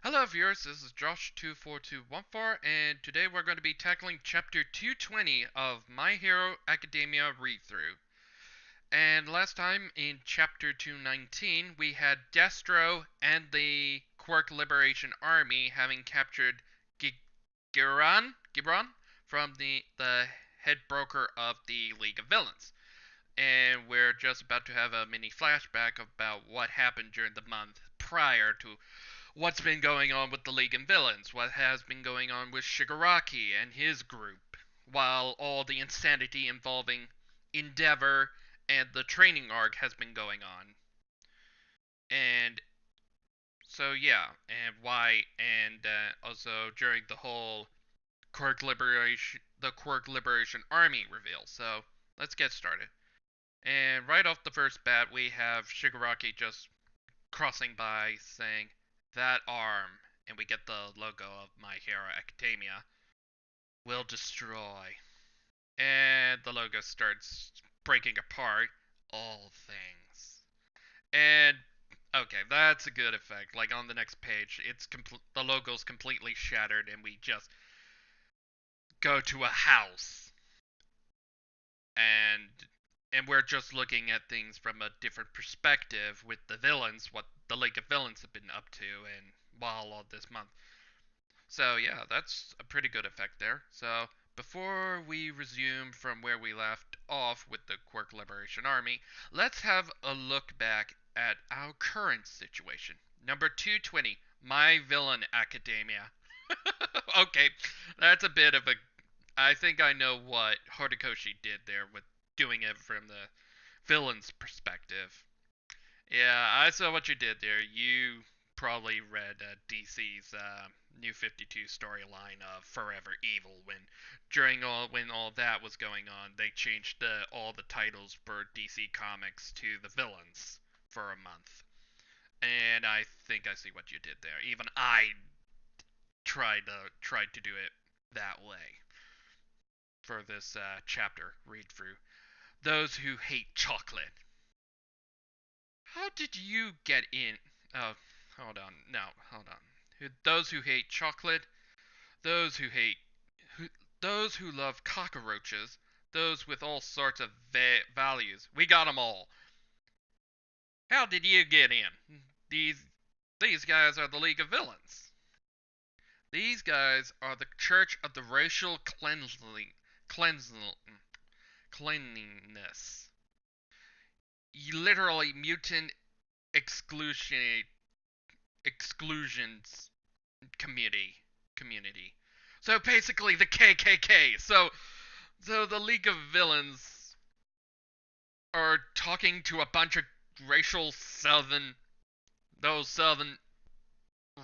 Hello viewers, this is Josh24214 and today we're going to be tackling chapter 220 of My Hero Academia read-through. And last time in chapter 219 we had Destro and the Quark Liberation Army having captured Gibran from the head broker of the League of Villains. And we're just about to have a mini flashback about what happened during the month prior to what's been going on with the League and Villains, what has been going on with Shigaraki and his group, while all the insanity involving Endeavor and the training arc has been going on. And so yeah, and why, and also during the whole Quark Liberation Army reveal. So let's get started. And right off the first bat, we have Shigaraki just crossing by saying, "That arm," and we get the logo of My Hero Academia, "will destroy." And the logo starts breaking apart all things. And okay, that's a good effect. Like on the next page, the logo's completely shattered and we just go to a house and we're just looking at things from a different perspective with the villains, what the League of Villains have been up to and while all this month. So yeah, that's a pretty good effect there. So before we resume from where we left off with the Quark Liberation Army, let's have a look back at our current situation. Number 220, My Villain Academia. Okay, that's a bit of a. I think I know what Horikoshi did there with doing it from the villain's perspective. Yeah, I saw what you did there. You probably read DC's New 52 storyline of Forever Evil when all that was going on, they changed all the titles for DC Comics to the villains for a month. And I think I see what you did there. Even I tried to do it that way for this chapter read through. Those who hate chocolate. How did you get in? Oh, hold on. No, hold on. Those who hate chocolate, those who hate, who, those who love cockroaches, those with all sorts of values. We got them all. How did you get in? These these guys are the League of Villains. These guys are the Church of the Racial Cleanliness. Literally mutant exclusion exclusions community. So basically the KKK. So the League of Villains are talking to a bunch of racial southern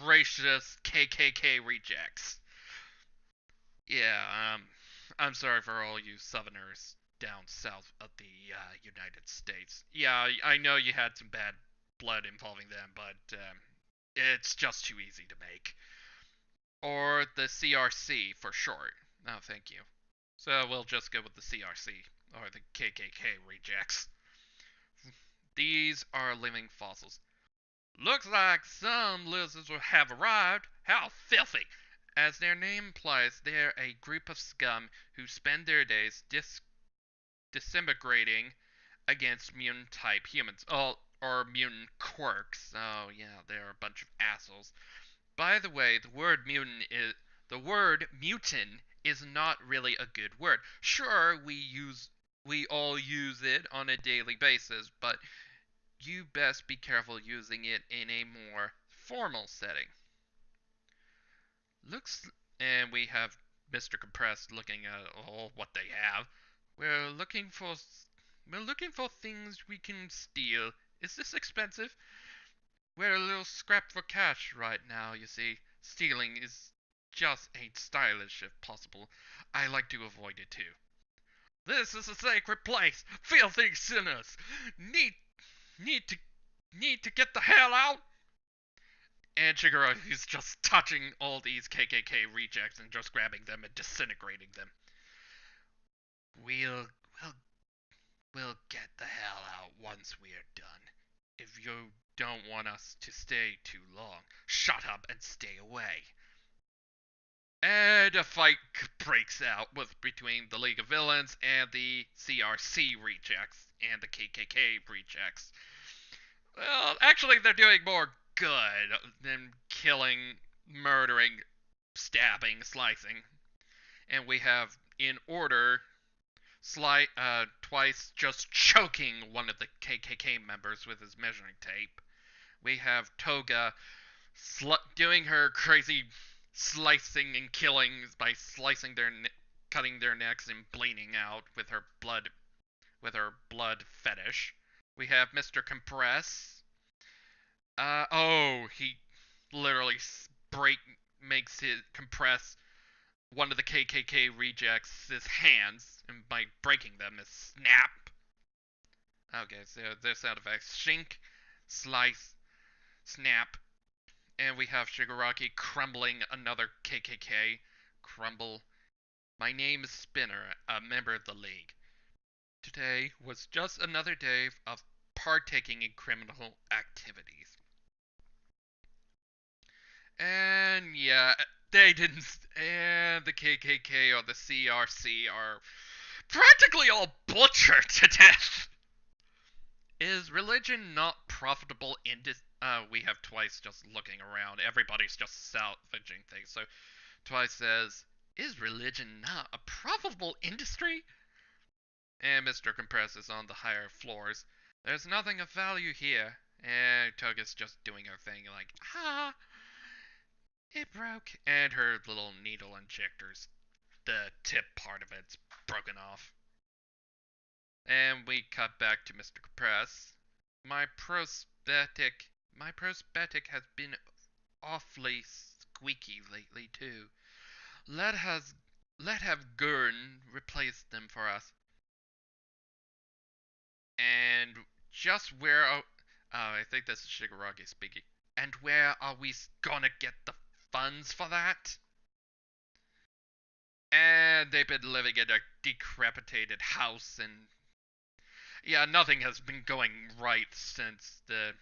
racist KKK rejects. Yeah, I'm sorry for all you southerners down south of the United States. Yeah, I know you had some bad blood involving them, but it's just too easy to make. Or the CRC for short. No, thank you. So we'll just go with the CRC, or the KKK rejects. These are living fossils. Looks like some lizards have arrived. How filthy! As their name implies, they're a group of scum who spend their days disintegrating against mutant type humans. Oh, or mutant quirks. Oh yeah, they're a bunch of assholes. By the way, the word mutant is not really a good word. Sure, we all use it on a daily basis, but you best be careful using it in a more formal setting. Looks and we have Mr. Compressed looking at all what they have. We're looking for we're looking for things we can steal. Is this expensive? We're a little scrapped for cash right now, you see. Stealing is just ain't stylish if possible. I like to avoid it too. This is a sacred place. Filthy sinners. Need need to need to get the hell out. And Shigeru is just touching all these KKK rejects and just grabbing them and disintegrating them. We'll we'll we'll get the hell out once we're done. If you don't want us to stay too long. Shut up and stay away. And a fight breaks out between the League of Villains and the CRC rejects and the KKK rejects. Well, actually, they're doing more good than killing, murdering, stabbing, slicing. And we have, in order, Twice just choking one of the KKK members with his measuring tape. We have Toga doing her crazy slicing and killings by cutting their necks and bleeding out with her blood fetish. We have Mr. Compress. He literally makes his compress one of the KKK rejects' hands, and by breaking them, is snap. Okay, so there's sound effects: shink, slice, snap, and we have Shigaraki crumbling another KKK. Crumble. My name is Spinner, a member of the League. Today was just another day of partaking in criminal activities. And yeah, they didn't. And the KKK or the CRC are practically all butchered to death. Is religion not profitable we have Twice just looking around. Everybody's just salvaging things. So Twice says, is religion not a profitable industry? And Mr. Compress is on the higher floors. There's nothing of value here. And Toga's just doing her thing like, it broke. And her little needle injectors, the tip part of it's broken off. And we cut back to Mr. Compress. My prosthetic has been awfully squeaky lately too. Let have Gurn replace them for us. And just where I think this is Shigaraki speaking. And where are we gonna get the funds for that? And they've been living in a decrepitated house, and yeah, nothing has been going right since the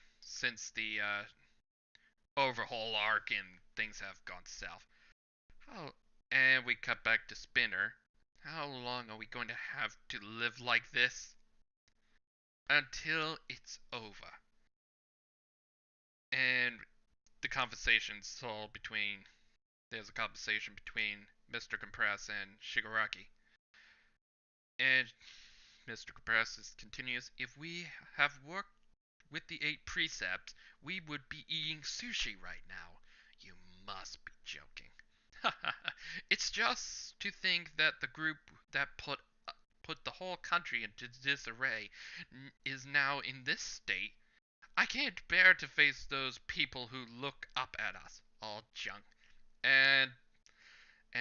overhaul arc, and things have gone south. Oh, and we cut back to Spinner. How long are we going to have to live like this? Until it's over. And the conversation's all between. There's a conversation between Mr. Compress and Shigaraki. And Mr. Compress continues, if we have worked with the 8 precepts, we would be eating sushi right now. You must be joking. It's just to think that the group that put the whole country into disarray is now in this state. I can't bear to face those people who look up at us. All junk. And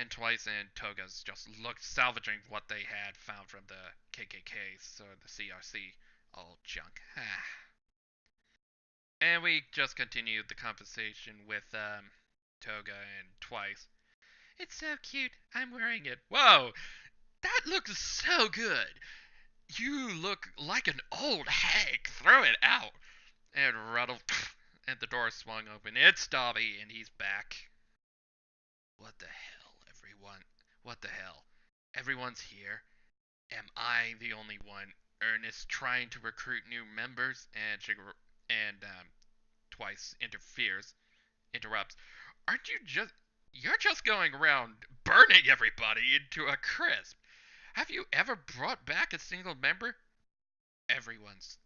Twice and Toga's just looked salvaging what they had found from the KKK, so the CRC. All junk. And we just continued the conversation with Toga and Twice. It's so cute. I'm wearing it. Whoa! That looks so good. You look like an old hag. Throw it out. And Ruddle. And the door swung open. It's Dobby, and he's back. What the hell, everyone? What the hell? Everyone's here. Am I the only one? Ernest trying to recruit new members, and Twice interrupts. Aren't you just? You're just going around burning everybody into a crisp. Have you ever brought back a single member? Everyone is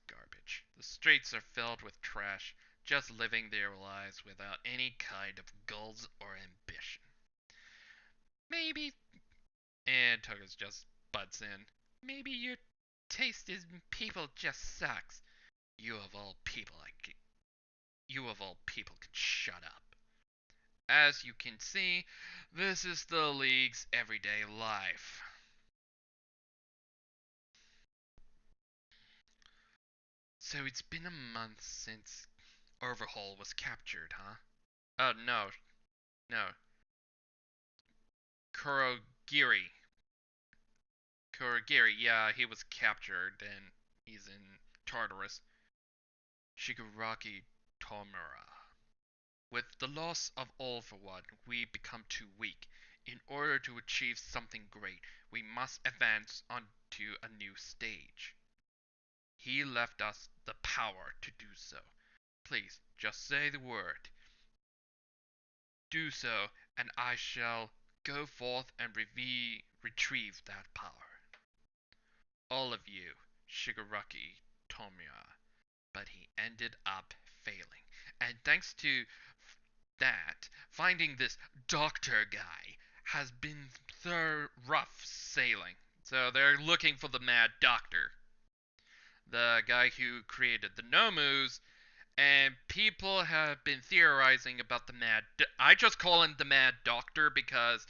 garbage. The streets are filled with trash, just living their lives without any kind of goals or ambition. Maybe, and Tuggers just butts in, maybe your taste in people just sucks. You of all people can shut up. As you can see, this is the League's everyday life. So it's been a month since Overhaul was captured, huh? Oh, no. No. Kurogiri. Kurogiri, yeah, he was captured and he's in Tartarus. Shigaraki Tomura. With the loss of All for One, we become too weak. In order to achieve something great, we must advance onto a new stage. He left us the power to do so. Please, just say the word. Do so, and I shall go forth and retrieve that power. All of you, Shigaraki Tomiya. But he ended up failing. And thanks to that, finding this doctor guy has been the rough sailing. So they're looking for the Mad Doctor, the guy who created the Nomus, and people have been theorizing about the I just call him the Mad Doctor because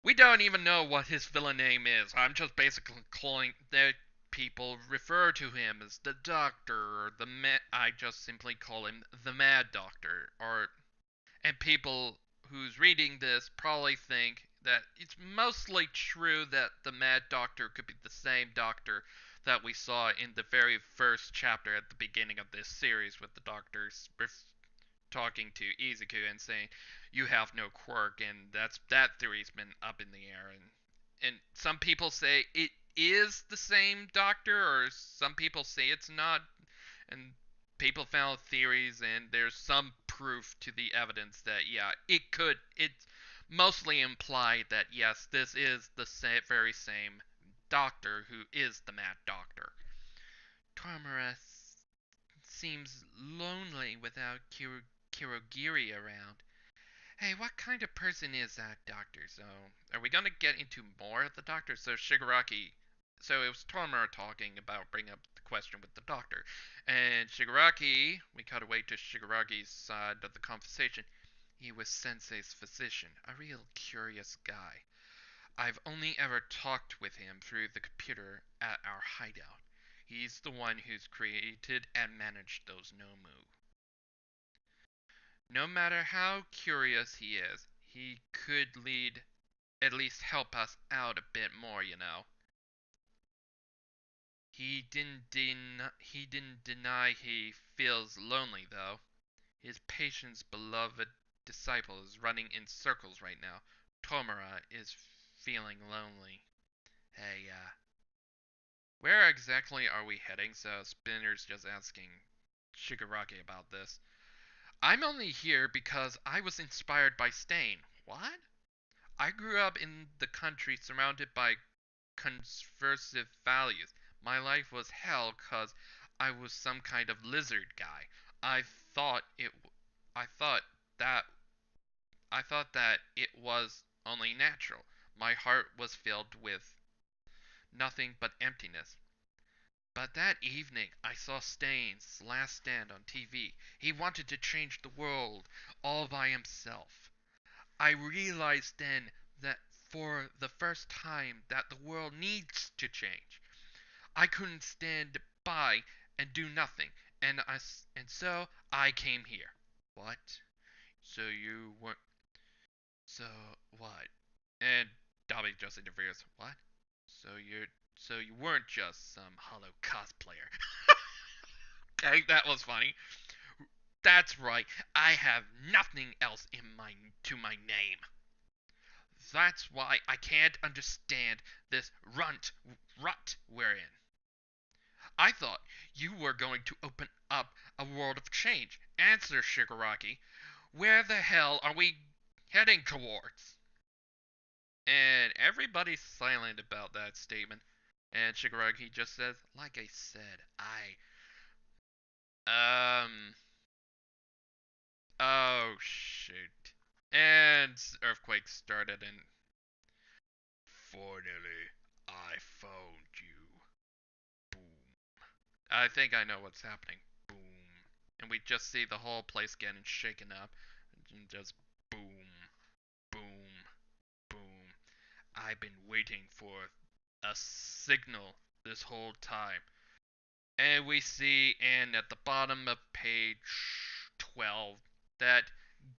we don't even know what his villain name is. I'm just basically calling the people refer to him as the Doctor or I just simply call him the Mad Doctor. And people who's reading this probably think that it's mostly true that the Mad Doctor could be the same Doctor that we saw in the very first chapter at the beginning of this series with the Doctors talking to Izuku and saying you have no quirk, and that theory's been up in the air, and some people say it is the same Doctor, or some people say it's not, and people found theories, and there's some proof to the evidence that yeah, it's mostly implied that yes, this is the very same Doctor who is the Mad Doctor. Tormura seems lonely without Kirogiri around. Hey, what kind of person is that doctor? So, are we gonna get into more of the doctor? So, Shigaraki. So, it was Tomura talking about bringing up the question with the doctor. And Shigaraki, we cut away to Shigaraki's side of the conversation. He was Sensei's physician, a real curious guy. I've only ever talked with him through the computer at our hideout. He's the one who's created and managed those Nomu. No matter how curious he is, he could at least help us out a bit more, you know. He didn't deny he feels lonely though. His patient's beloved disciple is running in circles right now. Tomura is feeling lonely. Hey, where exactly are we heading? So Spinner's just asking Shigaraki about this. I'm only here because I was inspired by Stain. What? I grew up in the country surrounded by conservative values. My life was hell cause I was some kind of lizard guy. I thought it I thought that I thought that it was only natural. My heart was filled with nothing but emptiness. But that evening I saw Stain's last stand on TV. He wanted to change the world all by himself. I realized then that for the first time that the world needs to change. I couldn't stand by and do nothing, and so I came here. What? So you weren't? So what? And Dobby just interferes. What? So you weren't just some hollow cosplayer. Okay, that was funny. That's right. I have nothing else to my name. That's why I can't understand this rut we're in. I thought you were going to open up a world of change. Answer, Shigaraki. Where the hell are we heading towards? And everybody's silent about that statement. And Shigaraki just says, like I said, um, oh shoot. And earthquake started, and finally, I found you. Boom. I think I know what's happening. Boom. And we just see the whole place getting shaken up. And just boom, boom, boom. I've been waiting for a signal this whole time. And we see, and at the bottom of page 12, that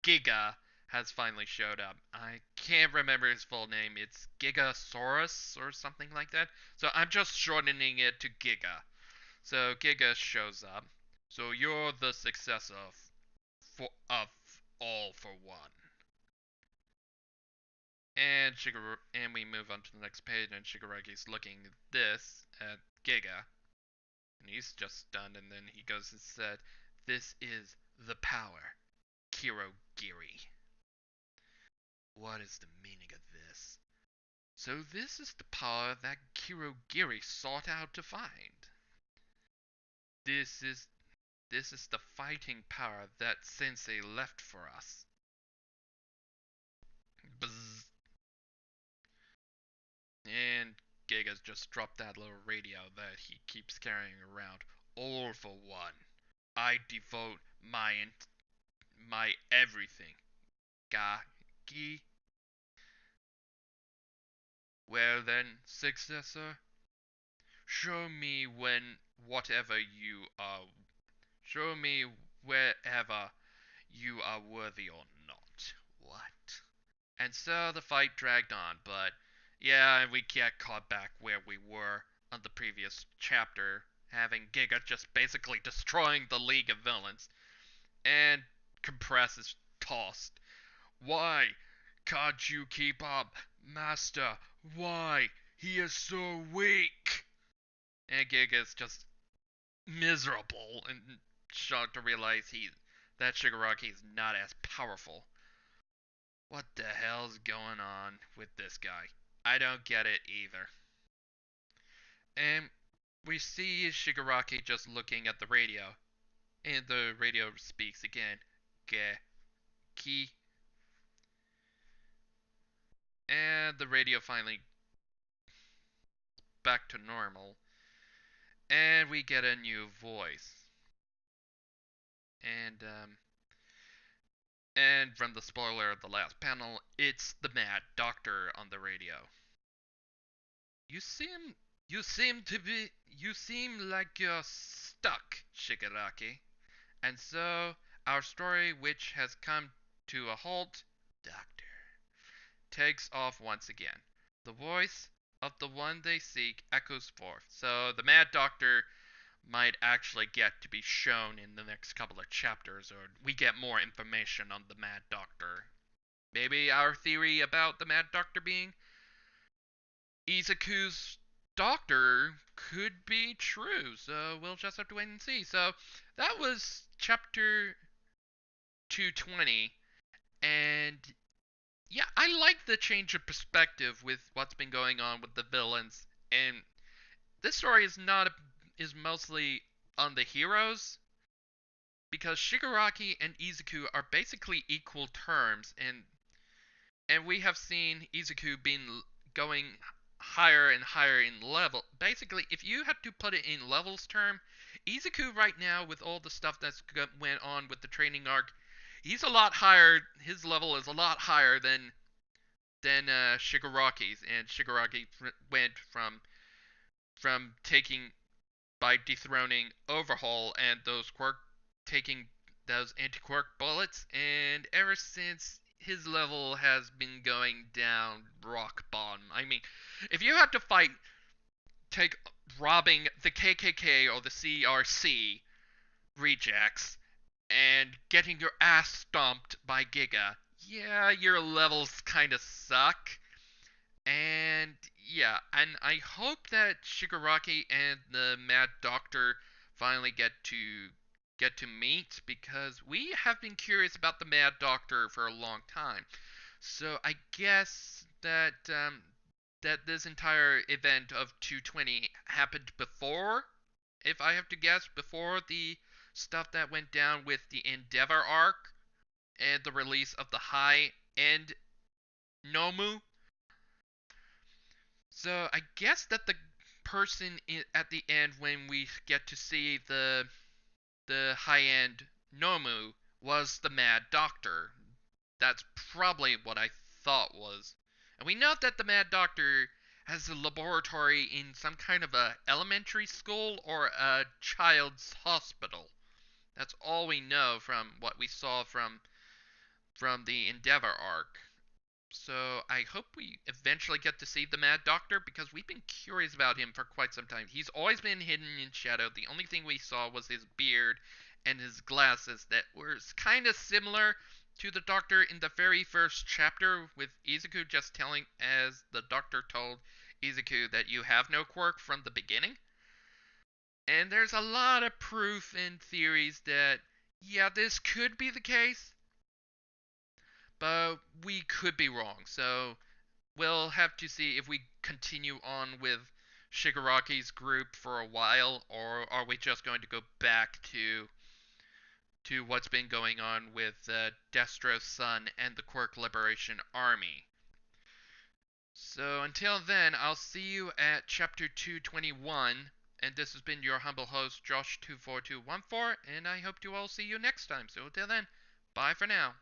Giga has finally showed up. I can't remember his full name. It's Gigasaurus or something like that. So I'm just shortening it to Giga. So Giga shows up. So you're the successor of All for One. And we move on to the next page, and Shigaraki's looking at this at Giga, and he's just stunned. And then he goes and said, "This is the power, Kirogiri." What is the meaning of this? So this is the power that Kirogiri sought out to find. This is this is the fighting power that Sensei left for us. Bzz. And Giga's just dropped that little radio that he keeps carrying around. All for one. I devote my everything. Gi. Well then, successor, show me when whatever you are. Show me wherever you are worthy or not. What? And so the fight dragged on, but yeah, we get caught back where we were on the previous chapter, having Giga just basically destroying the League of Villains. And Compress is tossed. Why can't you keep up, Master? Why? He is so weak. And Giga's just miserable and shocked to realize that Shigaraki is not as powerful. What the hell's going on with this guy? I don't get it either. And we see Shigaraki just looking at the radio. And the radio speaks again. Ki. And the radio finally back to normal. And we get a new voice. And and from the spoiler of the last panel, it's the Mad Doctor on the radio. You seem you seem like you're stuck, Shigaraki. And so our story, which has come to a halt, Doctor, takes off once again. The voice of the one they seek echoes forth. So the Mad Doctor might actually get to be shown in the next couple of chapters, or we get more information on the Mad Doctor. Maybe our theory about the Mad Doctor being Izuku's doctor could be true, so we'll just have to wait and see. So that was chapter 220, and yeah, I like the change of perspective with what's been going on with the villains, and this story is mostly on the heroes, because Shigaraki and Izuku are basically equal terms, and we have seen Izuku being going higher and higher in level. Basically, if you had to put it in levels term, Izuku right now, with all the stuff that's went on with the training arc, he's a lot higher. His level is a lot higher than Shigaraki's, and Shigaraki went from taking by dethroning Overhaul and those quirk taking those anti-quirk bullets, and ever since his level has been going down rock bottom. I mean, if you had to fight take robbing the KKK or the CRC rejects and getting your ass stomped by Giga, yeah, your levels kind of suck. And yeah, and I hope that Shigaraki and the Mad Doctor finally get to meet, because we have been curious about the Mad Doctor for a long time. So I guess that this entire event of 220 happened before, if I have to guess, before the stuff that went down with the Endeavor arc and the release of the high end Nomu. So I guess that the person at the end, when we get to see the high end Nomu, was the Mad Doctor. That's probably what I thought was. And we know that the Mad Doctor has a laboratory in some kind of a elementary school or a child's hospital. That's all we know from what we saw from the Endeavor arc. So I hope we eventually get to see the Mad Doctor because we've been curious about him for quite some time. He's always been hidden in shadow. The only thing we saw was his beard and his glasses that were kind of similar to the Doctor in the very first chapter, with Izuku just telling, as the Doctor told Izuku, that you have no quirk from the beginning. And there's a lot of proof and theories that, yeah, this could be the case, but we could be wrong. So we'll have to see if we continue on with Shigaraki's group for a while, or are we just going to go back to what's been going on with Destro's son and the Quirk Liberation Army. So until then, I'll see you at chapter 221. And this has been your humble host, Josh24214, and I hope to all see you next time. So until then, bye for now.